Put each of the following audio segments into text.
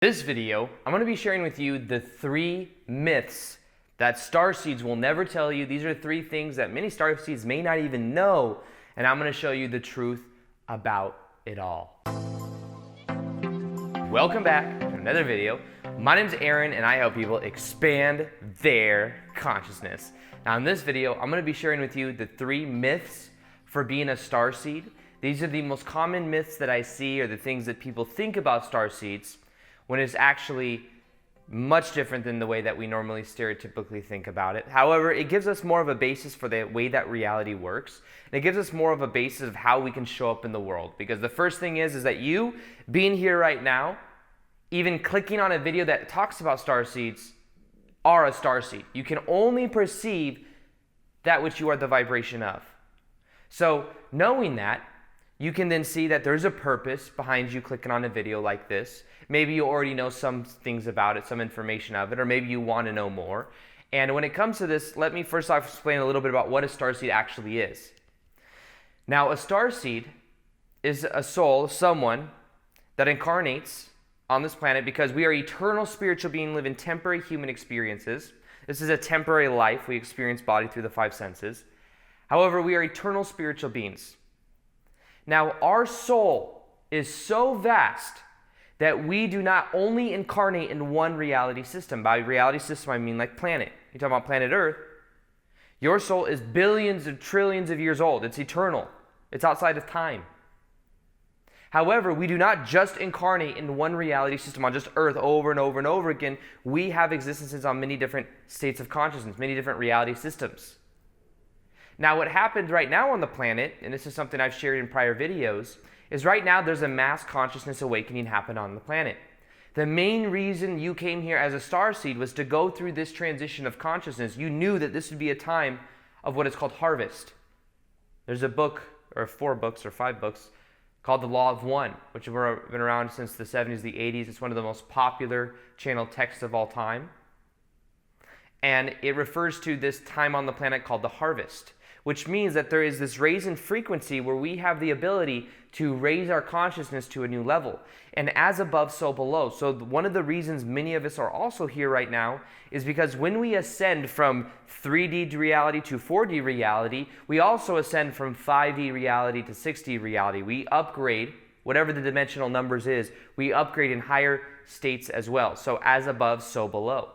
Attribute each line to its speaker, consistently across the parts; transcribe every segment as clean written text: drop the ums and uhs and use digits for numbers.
Speaker 1: This video, I'm going to be sharing with you the 3 myths that Starseeds will never tell you. These are 3 things that many Starseeds may not even know, and I'm going to show you the truth about it all. Welcome back to another video. My name's Aaron, and I help people expand their consciousness. Now in this video, I'm going to be sharing with you the 3 myths for being a Starseed. These are the most common myths that I see, or the things that people think about Starseeds, when it's actually much different than the way that we normally stereotypically think about it. However, it gives us more of a basis for the way that reality works. And it gives us more of a basis of how we can show up in the world. Because the first thing is that you being here right now, even clicking on a video that talks about Starseeds, are a Starseed. You can only perceive that which you are the vibration of. So knowing that, you can then see that there's a purpose behind you clicking on a video like this. Maybe you already know some things about it, some information of it, or maybe you want to know more. And when it comes to this, let me first off explain a little bit about what a starseed actually is. Now, a starseed is a soul, someone that incarnates on this planet because we are eternal spiritual beings living temporary human experiences. This is a temporary life. We experience body through the 5 senses. However, we are eternal spiritual beings. Now, our soul is so vast that we do not only incarnate in one reality system. By reality system, I mean like planet. You're talking about planet Earth. Your soul is billions of trillions of years old. It's eternal. It's outside of time. However, we do not just incarnate in one reality system on just Earth over and over and over again. We have existences on many different states of consciousness, many different reality systems. Now, what happens right now on the planet, and this is something I've shared in prior videos, is right now there's a mass consciousness awakening happening on the planet. The main reason you came here as a starseed was to go through this transition of consciousness. You knew that this would be a time of what is called harvest. There's a book, or 4 books, or 5 books, called The Law of One, which have been around since the 70s, the 80s. It's one of the most popular channel texts of all time. And it refers to this time on the planet called the harvest, which means that there is this raise in frequency where we have the ability to raise our consciousness to a new level. And as above, so below. So one of the reasons many of us are also here right now is because when we ascend from 3D reality to 4D reality, we also ascend from 5D reality to 6D reality. We upgrade, whatever the dimensional numbers is, we upgrade in higher states as well. So as above, so below.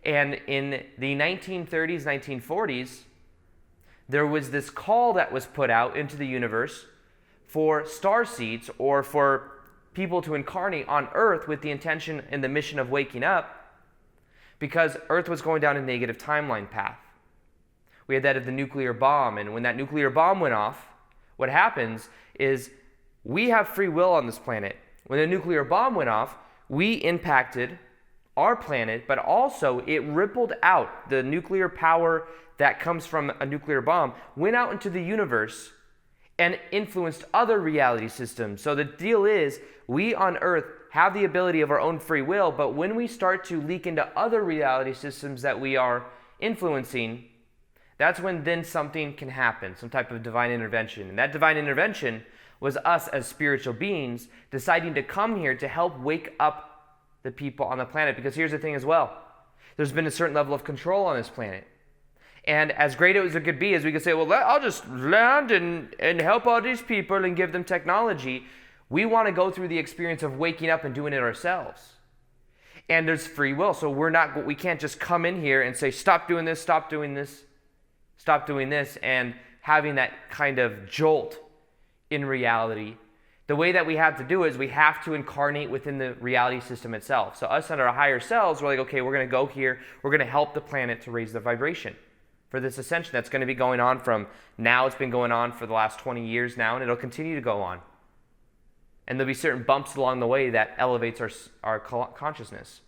Speaker 1: And in the 1930s, 1940s, there was this call that was put out into the universe for starseeds, or for people to incarnate on Earth with the intention and the mission of waking up, because Earth was going down a negative timeline path. We had that of the nuclear bomb, and when that nuclear bomb went off, what happens is we have free will on this planet. When the nuclear bomb went off, we impacted our planet, but also it rippled out. The nuclear power that comes from a nuclear bomb went out into the universe and influenced other reality systems. So the deal is, we on Earth have the ability of our own free will, but when we start to leak into other reality systems that we are influencing, that's when then something can happen, some type of divine intervention. And that divine intervention was us as spiritual beings deciding to come here to help wake up the people on the planet. Because here's the thing as well, there's been a certain level of control on this planet. And as great as it could be, as we could say, well, I'll just land and help all these people and give them technology, we want to go through the experience of waking up and doing it ourselves. And there's free will, so we can't just come in here and say, stop doing this, stop doing this, stop doing this, and having that kind of jolt in reality. The way that we have to do is we have to incarnate within the reality system itself. So us and our higher selves, we're like, okay, we're going to go here, we're going to help the planet to raise the vibration for this ascension that's going to be going on from now. It's been going on for the last 20 years now, and it'll continue to go on. And there'll be certain bumps along the way that elevates our consciousness.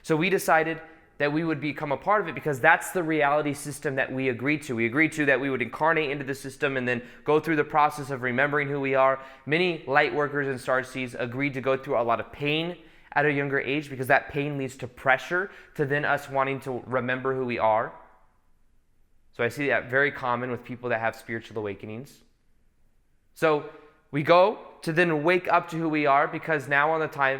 Speaker 1: So we decided that we would become a part of it because that's the reality system that we agreed to. We agreed to that we would incarnate into the system and then go through the process of remembering who we are. Many light workers and starseeds agreed to go through a lot of pain at a younger age because that pain leads to pressure to then us wanting to remember who we are. So I see that very common with people that have spiritual awakenings. So we go to then wake up to who we are, because now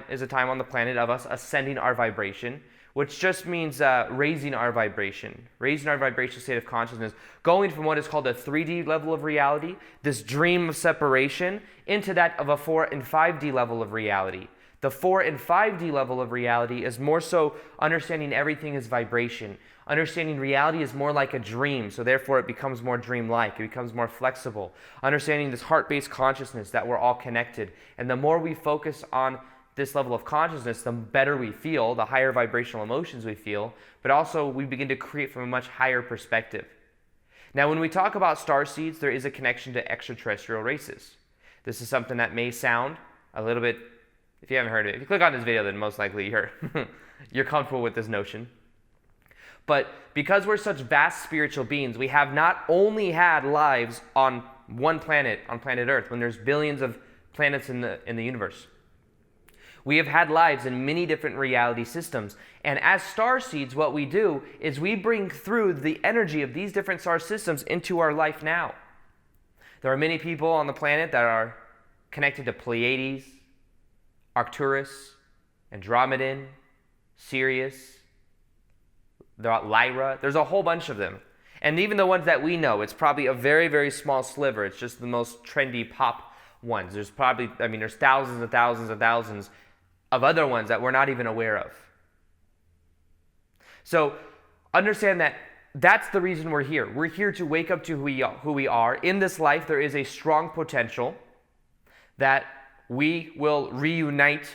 Speaker 1: is a time on the planet of us ascending our vibration, which just means raising our vibration state of consciousness, going from what is called a 3D level of reality, this dream of separation, into that of a 4 and 5D level of reality. The 4 and 5D level of reality is more so understanding everything is vibration. Understanding reality is more like a dream, so therefore it becomes more dreamlike, it becomes more flexible. Understanding this heart-based consciousness that we're all connected. And the more we focus on this level of consciousness, the better we feel, the higher vibrational emotions we feel, but also we begin to create from a much higher perspective. Now, when we talk about starseeds, there is a connection to extraterrestrial races. This is something that may sound a little bit, if you haven't heard of it, if you click on this video, then most likely you're comfortable with this notion. But because we're such vast spiritual beings, we have not only had lives on one planet, on planet Earth, when there's billions of planets in the universe. We have had lives in many different reality systems. And as starseeds, what we do is we bring through the energy of these different star systems into our life now. There are many people on the planet that are connected to Pleiades, Arcturus, Andromedan, Sirius, Lyra. There's a whole bunch of them. And even the ones that we know, it's probably a very, very small sliver. It's just the most trendy pop ones. There's probably, there's thousands and thousands and thousands of other ones that we're not even aware of. So understand that that's the reason we're here. We're here to wake up to who we are. In this life, there is a strong potential that we will reunite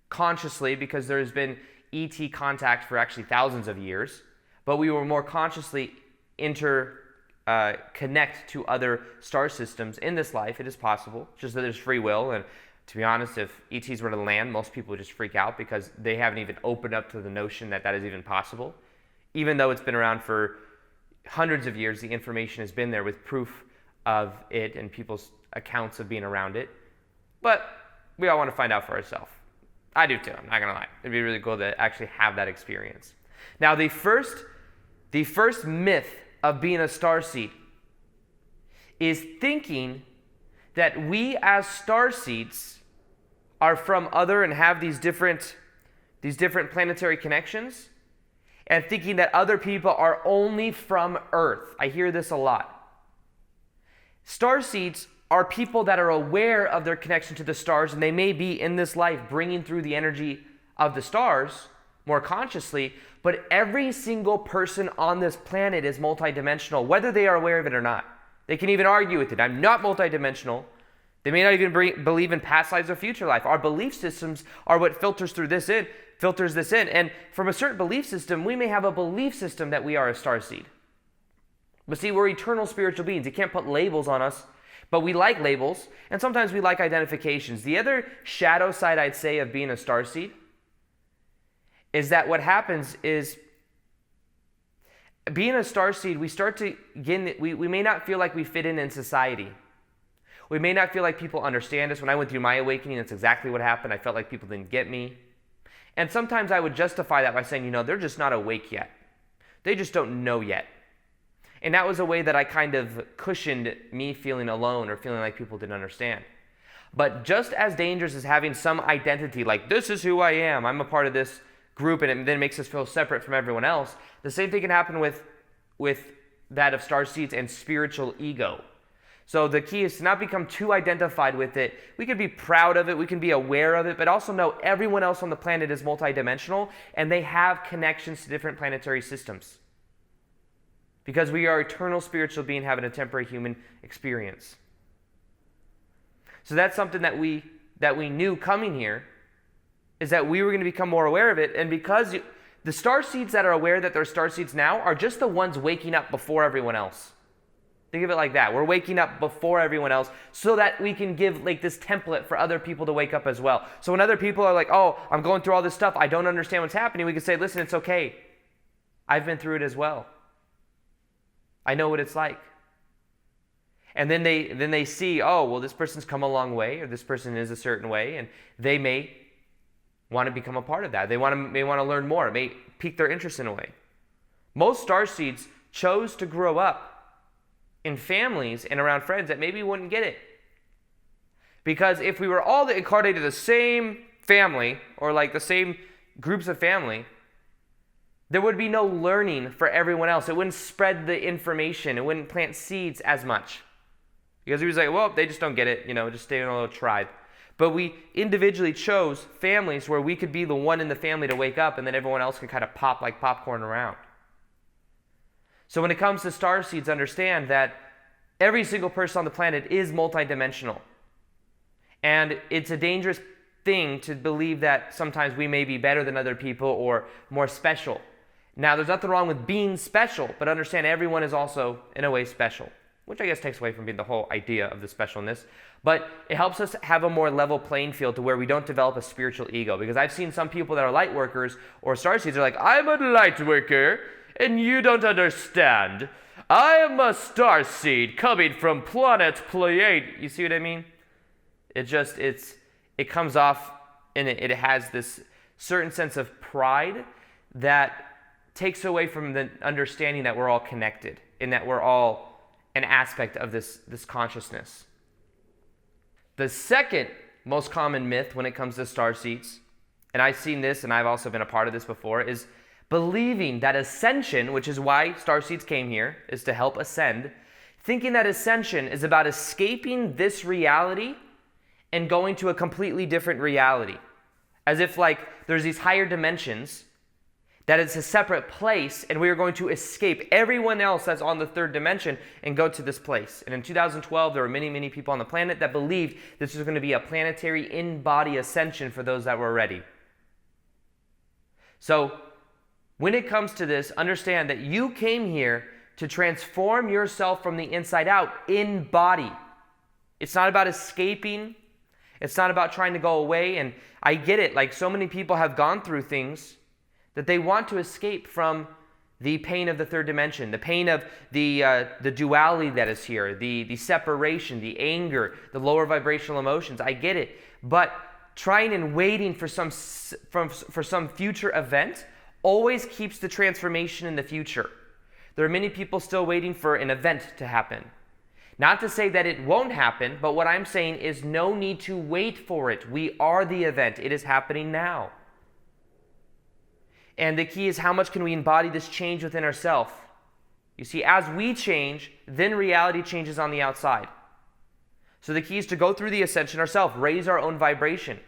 Speaker 1: consciously, because there's been ET contact for actually thousands of years, but we will more consciously connect to other star systems in this life. It is possible, just that there's free will. And to be honest, if ETs were to land, most people would just freak out, because they haven't even opened up to the notion that that is even possible. Even though it's been around for hundreds of years, the information has been there with proof of it and people's accounts of being around it. But we all want to find out for ourselves. I do too, I'm not gonna lie. It'd be really cool to actually have that experience. Now, the first myth of being a starseed is thinking that we as starseeds are from other and have these different planetary connections, and thinking that other people are only from Earth. I hear this a lot. Starseeds are people that are aware of their connection to the stars, and they may be in this life bringing through the energy of the stars more consciously, but every single person on this planet is multidimensional, whether they are aware of it or not. They can even argue with it. I'm not multidimensional. They may not even believe in past lives or future life. Our belief systems are what filters this in. And from a certain belief system, we may have a belief system that we are a starseed. But see, we're eternal spiritual beings. You can't put labels on us. But we like labels, and sometimes we like identifications. The other shadow side, I'd say, of being a starseed is that what happens is, being a starseed, we may not feel like we fit in society. We may not feel like people understand us. When I went through my awakening, that's exactly what happened. I felt like people didn't get me. And sometimes I would justify that by saying, they're just not awake yet. They just don't know yet. And that was a way that I kind of cushioned me feeling alone or feeling like people didn't understand. But just as dangerous as having some identity, like, this is who I am, I'm a part of this group, and it then makes us feel separate from everyone else, the same thing can happen with that of starseeds and spiritual ego. So the key is to not become too identified with it. We can be proud of it, we can be aware of it, but also know everyone else on the planet is multidimensional, and they have connections to different planetary systems. Because we are eternal spiritual being having a temporary human experience. So that's something that we knew coming here, is that we were going to become more aware of it. And because the starseeds that are aware that they're starseeds now are just the ones waking up before everyone else. Think of it like that. We're waking up before everyone else so that we can give like this template for other people to wake up as well. So when other people are like, oh, I'm going through all this stuff, I don't understand what's happening, we can say, listen, it's okay. I've been through it as well. I know what it's like. And then they see, oh, well, this person's come a long way, or this person is a certain way, and they may want to become a part of that. They may want to learn more. It may pique their interest in a way. Most starseeds chose to grow up in families and around friends that maybe wouldn't get it. Because if we were all incarnated the same family, or like the same groups of family, there would be no learning for everyone else. It wouldn't spread the information. It wouldn't plant seeds as much. Because we was like, well, they just don't get it, just stay in a little tribe. But we individually chose families where we could be the one in the family to wake up, and then everyone else can kind of pop like popcorn around. So when it comes to starseeds, understand that every single person on the planet is multidimensional. And it's a dangerous thing to believe that sometimes we may be better than other people or more special. Now, there's nothing wrong with being special, but understand everyone is also, in a way, special, which I guess takes away from being the whole idea of the specialness. But it helps us have a more level playing field to where we don't develop a spiritual ego. Because I've seen some people that are light workers or starseeds are like, I'm a light worker, and you don't understand. I am a starseed coming from planet Pleiade. You see what I mean? It comes off, and it has this certain sense of pride that takes away from the understanding that we're all connected, and that we're all an aspect of this consciousness. The second most common myth when it comes to starseeds, and I've seen this and I've also been a part of this before, is believing that ascension, which is why starseeds came here, is to help ascend, thinking that ascension is about escaping this reality and going to a completely different reality. As if like there's these higher dimensions, that it's a separate place, and we are going to escape everyone else that's on the third dimension and go to this place. And in 2012, there were many, many people on the planet that believed this was going to be a planetary in-body ascension for those that were ready. So, when it comes to this, understand that you came here to transform yourself from the inside out in body. It's not about escaping. It's not about trying to go away. And I get it, like so many people have gone through things that they want to escape from the pain of the third dimension, the pain of the duality that is here, the separation, the anger, the lower vibrational emotions. I get it. But trying and waiting for some future event always keeps the transformation in the future. There are many people still waiting for an event to happen. Not to say that it won't happen, but what I'm saying is no need to wait for it. We are the event. It is happening now. And the key is, how much can we embody this change within ourselves? You see, as we change, then reality changes on the outside. So the key is to go through the ascension ourselves, raise our own vibration.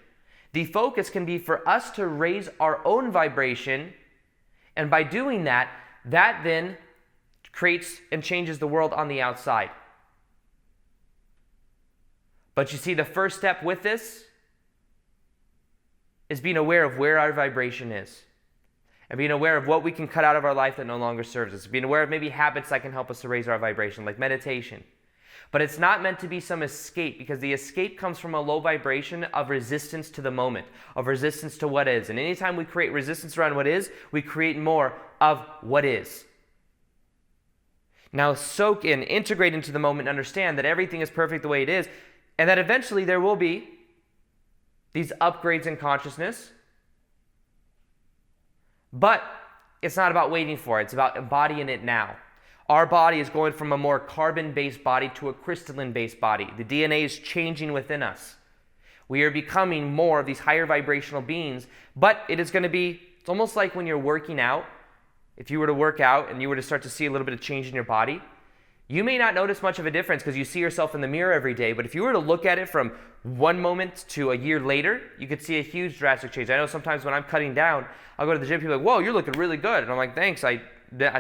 Speaker 1: The focus can be for us to raise our own vibration, and by doing that, that then creates and changes the world on the outside. But you see, the first step with this is being aware of where our vibration is. And being aware of what we can cut out of our life that no longer serves us. Being aware of maybe habits that can help us to raise our vibration, like meditation. But it's not meant to be some escape, because the escape comes from a low vibration of resistance to the moment, of resistance to what is. And anytime we create resistance around what is, we create more of what is. Now soak in, integrate into the moment, and understand that everything is perfect the way it is, and that eventually there will be these upgrades in consciousness. But it's not about waiting for it. It's about embodying it now. Our body is going from a more carbon-based body to a crystalline-based body. The DNA is changing within us. We are becoming more of these higher vibrational beings, but it is going to be, it's almost like when you're working out. If you were to work out and you were to start to see a little bit of change in your body, you may not notice much of a difference because you see yourself in the mirror every day, but if you were to look at it from one moment to a year later, you could see a huge drastic change. I know sometimes when I'm cutting down, I'll go to the gym, people are like, whoa, you're looking really good. And I'm like, thanks. I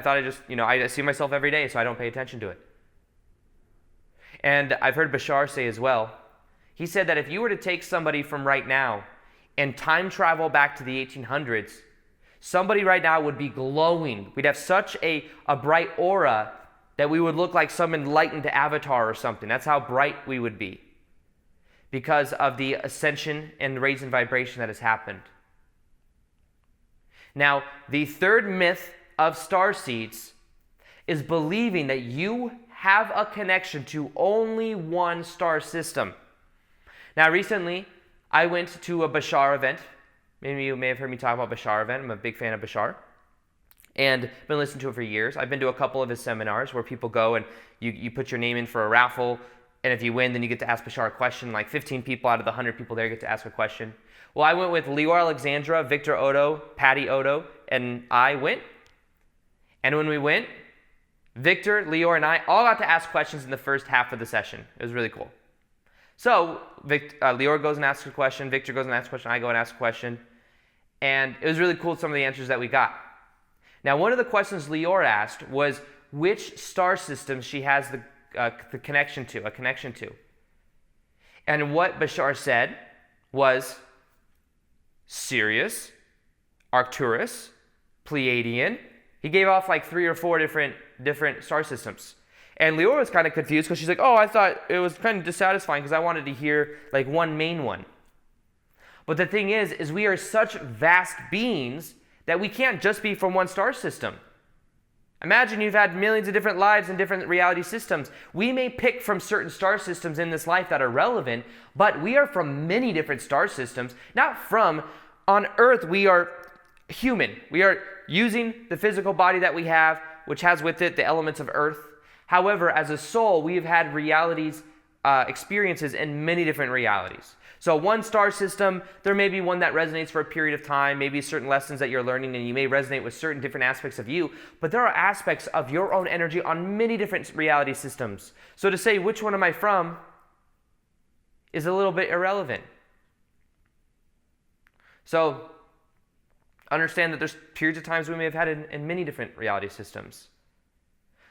Speaker 1: thought I see myself every day, so I don't pay attention to it. And I've heard Bashar say as well, he said that if you were to take somebody from right now and time travel back to the 1800s, somebody right now would be glowing. We'd have such a bright aura that we would look like some enlightened avatar or something. That's how bright we would be because of the ascension and raise in vibration that has happened. Now, the third myth of starseeds is believing that you have a connection to only one star system. Now, recently, I went to a Bashar event. Maybe you may have heard me talk about Bashar event. I'm a big fan of Bashar. And been listening to it for years. I've been to a couple of his seminars where people go and you put your name in for a raffle, And if you win, then you get to ask Bashar a question. Like 15 people out of the 100 people there get to ask a question. Well, I went with Lior Alexandra, Victor Odo, Patty Odo, and I went. And when we went, Victor, Lior, and I all got to ask questions in the first half of the session. It was really cool. So Lior goes and asks a question, Victor goes and asks a question, I go and ask a question. And it was really cool, some of the answers that we got. Now, one of the questions Lior asked was which star system she has the connection to. And what Bashar said was Sirius, Arcturus, Pleiadian. He gave off like 3 or 4 different star systems. And Lior was kind of confused because she's like, oh, I thought it was kind of dissatisfying because I wanted to hear like one main one. But the thing is we are such vast beings that we can't just be from one star system. Imagine you've had millions of different lives in different reality systems. We may pick from certain star systems in this life that are relevant, but we are from many different star systems. On Earth, we are human. We are using the physical body that we have, which has with it the elements of Earth. However, as a soul, we have had experiences in many different realities. So one star system, there may be one that resonates for a period of time, maybe certain lessons that you're learning, and you may resonate with certain different aspects of you, but there are aspects of your own energy on many different reality systems. So to say, which one am I from, is a little bit irrelevant. So understand that there's periods of times we may have had in many different reality systems.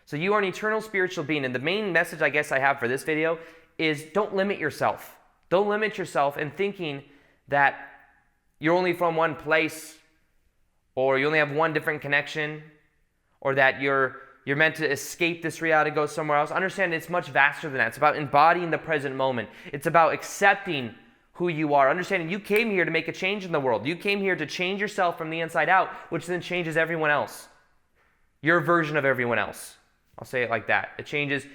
Speaker 1: So you are an eternal spiritual being, and the main message I guess I have for this video is don't limit yourself. Don't limit yourself in thinking that you're only from one place, or you only have one different connection, or that you're meant to escape this reality and go somewhere else. Understand it's much vaster than that. It's about embodying the present moment. It's about accepting who you are. Understanding you came here to make a change in the world. You came here to change yourself from the inside out, which then changes everyone else. Your version of everyone else. I'll say it like that. It changes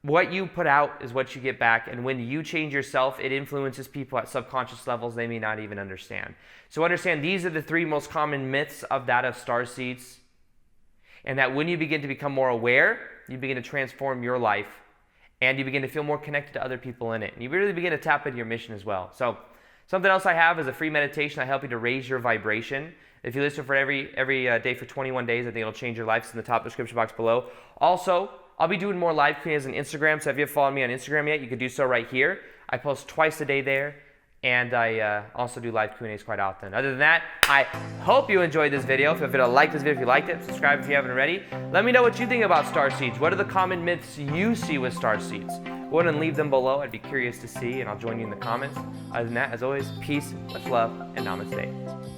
Speaker 1: what you put out is what you get back. And when you change yourself, it influences people at subconscious levels they may not even understand. So understand these are the 3 most common myths of that of starseeds. And that when you begin to become more aware, you begin to transform your life. And you begin to feel more connected to other people in it. And you really begin to tap into your mission as well. So something else I have is a free meditation. I help you to raise your vibration. If you listen for every day for 21 days, I think it'll change your life. It's in the top description box below. Also, I'll be doing more live Q&As on Instagram. So if you haven't followed me on Instagram yet, you can do so right here. I post twice a day there. And I also do live Q&As quite often. Other than that, I hope you enjoyed this video. Feel free to like this video if you liked it. Subscribe if you haven't already. Let me know what you think about starseeds. What are the common myths you see with starseeds? Go ahead and leave them below. I'd be curious to see, and I'll join you in the comments. Other than that, as always, peace, much love, and namaste.